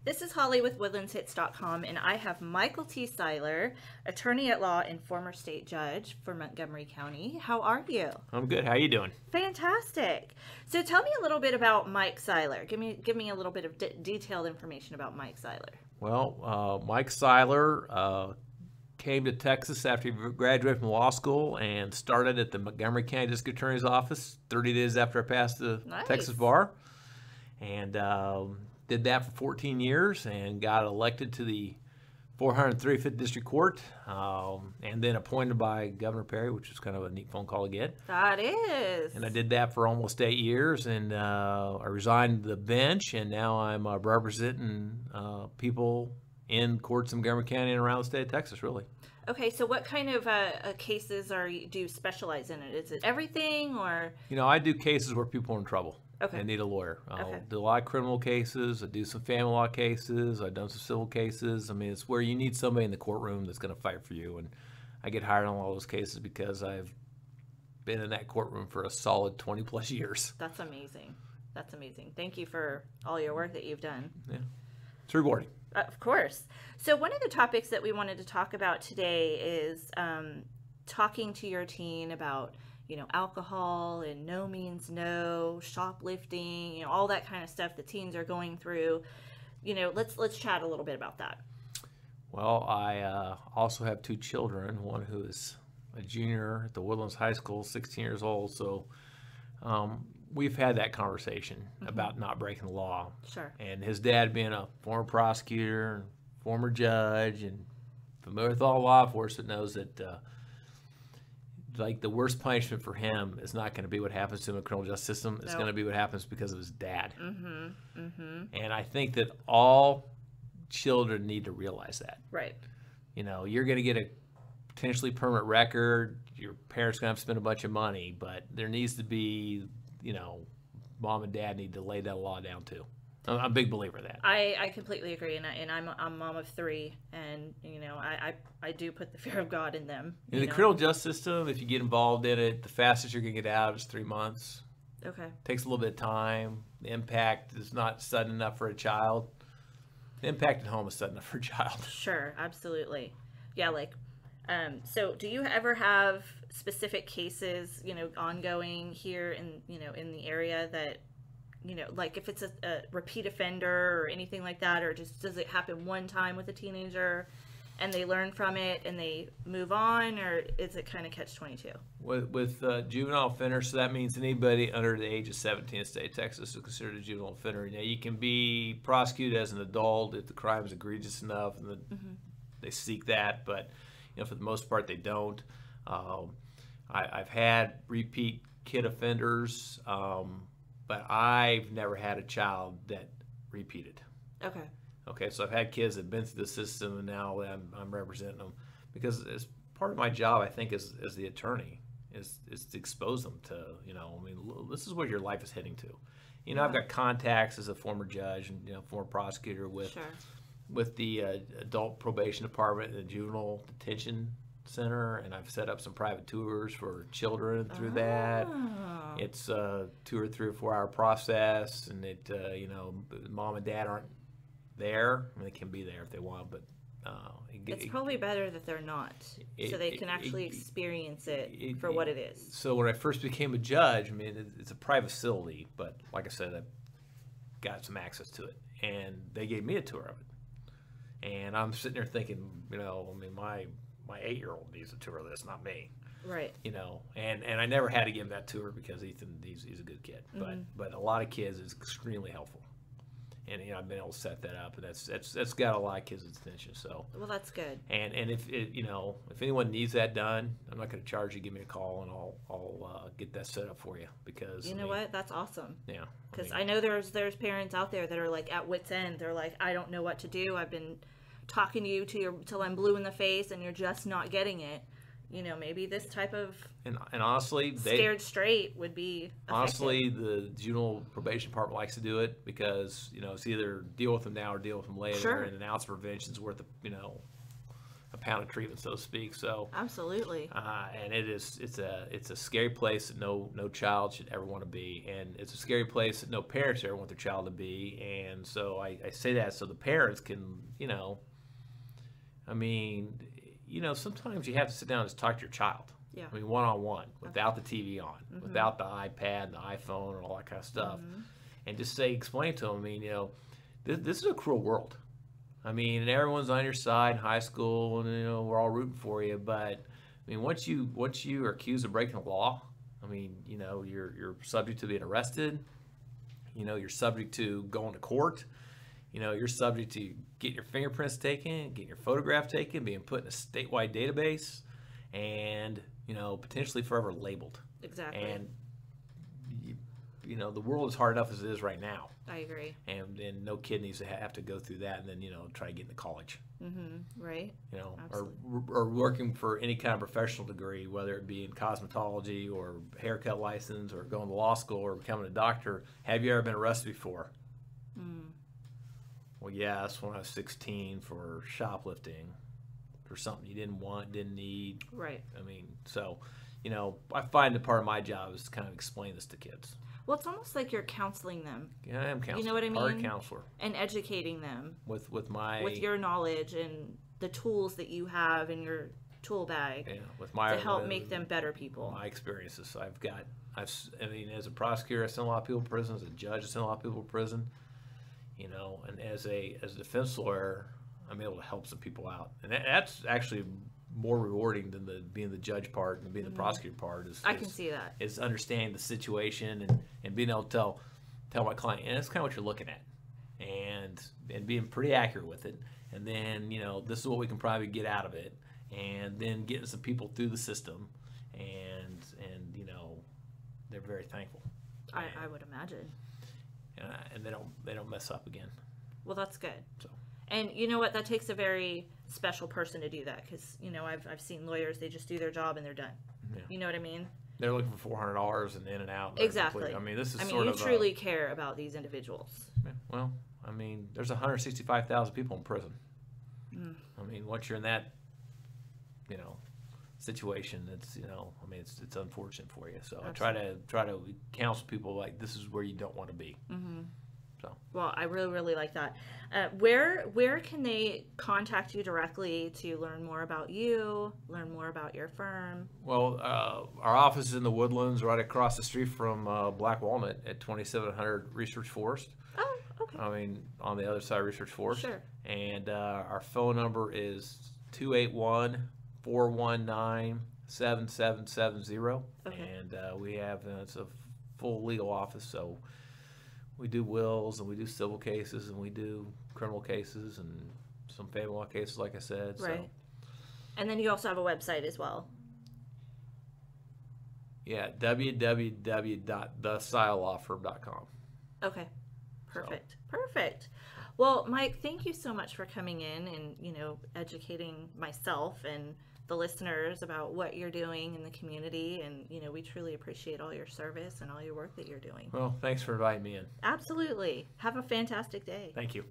This is Holly with WoodlandsHits.com, and I have Michael T. Seiler, attorney at law and former state judge for Montgomery County. How are you? I'm good. How you doing? Fantastic. So tell me a little bit about Mike Seiler. Give me a little bit of detailed information about Mike Seiler. Well, Mike Seiler came to Texas after he graduated from law school and started at the Montgomery County District Attorney's Office 30 days after I passed the Nice. Texas bar. And did that for 14 years and got elected to the 435th District Court, and then appointed by Governor Perry, which was kind of a neat phone call to get. That is. And I did that for almost 8 years, and I resigned the bench, and now I'm representing people in courts in Montgomery County and around the state of Texas, really. Okay, so what kind of cases do you specialize in? Is it everything, or? You know, I do cases where people are in trouble. Okay. And need a lawyer. I'll Okay. do a lot of criminal cases. I do some family law cases. I've done some civil cases. I mean, it's where you need somebody in the courtroom that's going to fight for you. And I get hired on all those cases because I've been in that courtroom for a solid 20 plus years. That's amazing. That's amazing. Thank you for all your work that you've done. Yeah, it's rewarding. Of course. So one of the topics that we wanted to talk about today is talking to your teen about, you know, alcohol and no means no, shoplifting, you know, all that kind of stuff the teens are going through. You know, let's chat a little bit about that. Well, I also have 2 children, one who is a junior at the Woodlands High School, 16 years old. So we've had that conversation about not breaking the law. Sure. And his dad being a former prosecutor and former judge and familiar with all law enforcement knows that like the worst punishment for him is not going to be what happens to him in the criminal justice system. It's going to be what happens because of his dad. And I think that all children need to realize that. Right. You know, you're going to get a potentially permanent record. Your parents are going to have to spend a bunch of money, but there needs to be, you know, mom and dad need to lay that law down too. I'm a big believer of that. I completely agree, and I'm a mom of 3, and you know I do put the fear of God in them. In the criminal justice system, if you get involved in it, the fastest you're going to get out is 3 months. Okay. Takes a little bit of time. The impact is not sudden enough for a child. The impact at home is sudden enough for a child. Sure, absolutely. Yeah, like, so do you ever have specific cases, you know, ongoing here in, you know, in the area that, you know, like if it's a repeat offender or anything like that, or just does it happen one time with a teenager and they learn from it and they move on, or is it kind of catch-22? With juvenile offenders, so that means anybody under the age of 17 in the state of Texas is considered a juvenile offender. Now, you can be prosecuted as an adult if the crime is egregious enough and they seek that, but you know, for the most part, they don't. I've had repeat kid offenders, but I've never had a child that repeated. Okay. Okay, so I've had kids that have been through the system, and now I'm representing them because as part of my job, I think, as the attorney, is to expose them to, you know, I mean, this is where your life is heading to. You know, I've got contacts as a former judge and, you know, former prosecutor with the adult probation department and the juvenile detention center, and I've set up some private tours for children through that. It's a 2 or 3 or 4 hour process, and it you know, mom and dad aren't there. I mean, they can be there if they want, but it's probably better that they're not, so they can actually experience it for what it is. So when I first became a judge, I mean, it's a private facility, but like I said, I got some access to it, and they gave me a tour of it. And I'm sitting there thinking, you know, I mean, my 8-year-old needs a tour of this, not me. Right. You know, and I never had to give him that tour because Ethan, he's a good kid. But a lot of kids is extremely helpful. And you know, I've been able to set that up, and that's got a lot of kids' attention. So well, that's good. And if you know, if anyone needs that done, I'm not going to charge you. Give me a call, and I'll get that set up for you, because you know what, that's awesome. Yeah, because I know there's parents out there that are like at wit's end. They're like, I don't know what to do. I've been talking to you till I'm blue in the face, and you're just not getting it. You know, maybe this type of and honestly, scared straight would be effective. Honestly, the juvenile probation department likes to do it because, you know, it's either deal with them now or deal with them later. Sure. And an ounce of prevention is worth, you know, a pound of treatment, so to speak. So Absolutely. and it's a scary place that no child should ever want to be, and it's a scary place that no parents ever want their child to be. And so I say that so the parents can, I mean, sometimes you have to sit down and just talk to your child. Yeah. I mean, one-on-one, without the TV on, without the iPad, and the iPhone, and all that kind of stuff, and just explain to them. I mean, this is a cruel world. I mean, and everyone's on your side in high school, and we're all rooting for you. But I mean, once you are accused of breaking the law, I mean, you're subject to being arrested. You're subject to going to court. You're subject to getting your fingerprints taken, getting your photograph taken, being put in a statewide database, and potentially forever labeled. Exactly. And the world is hard enough as it is right now. I agree. And no kid needs to have to go through that and then try to get into college. Right. Or working for any kind of professional degree, whether it be in cosmetology or haircut license or going to law school or becoming a doctor. Have you ever been arrested before? Well, yes, when I was 16 for shoplifting, for something you didn't want, didn't need. Right. I mean, so, I find that part of my job is to kind of explain this to kids. Well, it's almost like you're counseling them. Yeah, I am counseling. You know what I mean? Hard counselor. And educating them With your knowledge and the tools that you have in your tool bag to help make them better people. My experiences. As a prosecutor, I sent a lot of people to prison. As a judge, I sent a lot of people to prison. And as a defense lawyer, I'm able to help some people out, and that's actually more rewarding than being the judge part and being the prosecutor part. I can see that. Is understanding the situation and being able to tell my client, and that's kind of what you're looking at, and being pretty accurate with it, and then this is what we can probably get out of it, and then getting some people through the system, and they're very thankful. I would imagine. And they don't mess up again. Well, that's good. So. And you know what? That takes a very special person to do that, because I've seen lawyers, they just do their job and they're done. Yeah. You know what I mean? They're looking for $400 and in and out. Exactly. I mean, this is you truly care about these individuals. Yeah, well, I mean, there's 165,000 people in prison. I mean, once you're in that, situation, it's it's unfortunate for you. So Absolutely. I try to counsel people like this is where you don't want to be. So. Well, I really, really like that. Where can they contact you directly to learn more about you, learn more about your firm? Well, our office is in the Woodlands, right across the street from Black Walnut at 2700 Research Forest. Oh, okay. I mean, on the other side of Research Forest. Sure. And our phone number is 281-419-7770. Okay. And we have it's a full legal office, so we do wills and we do civil cases and we do criminal cases and some family law cases, like I said. Right. So. And then you also have a website as well. Yeah, www.theseilelawfirm.com. Okay. Perfect. Perfect. Well, Mike, thank you so much for coming in and, educating myself and the listeners about what you're doing in the community. And, we truly appreciate all your service and all your work that you're doing. Well, thanks for inviting me in. Absolutely. Have a fantastic day. Thank you.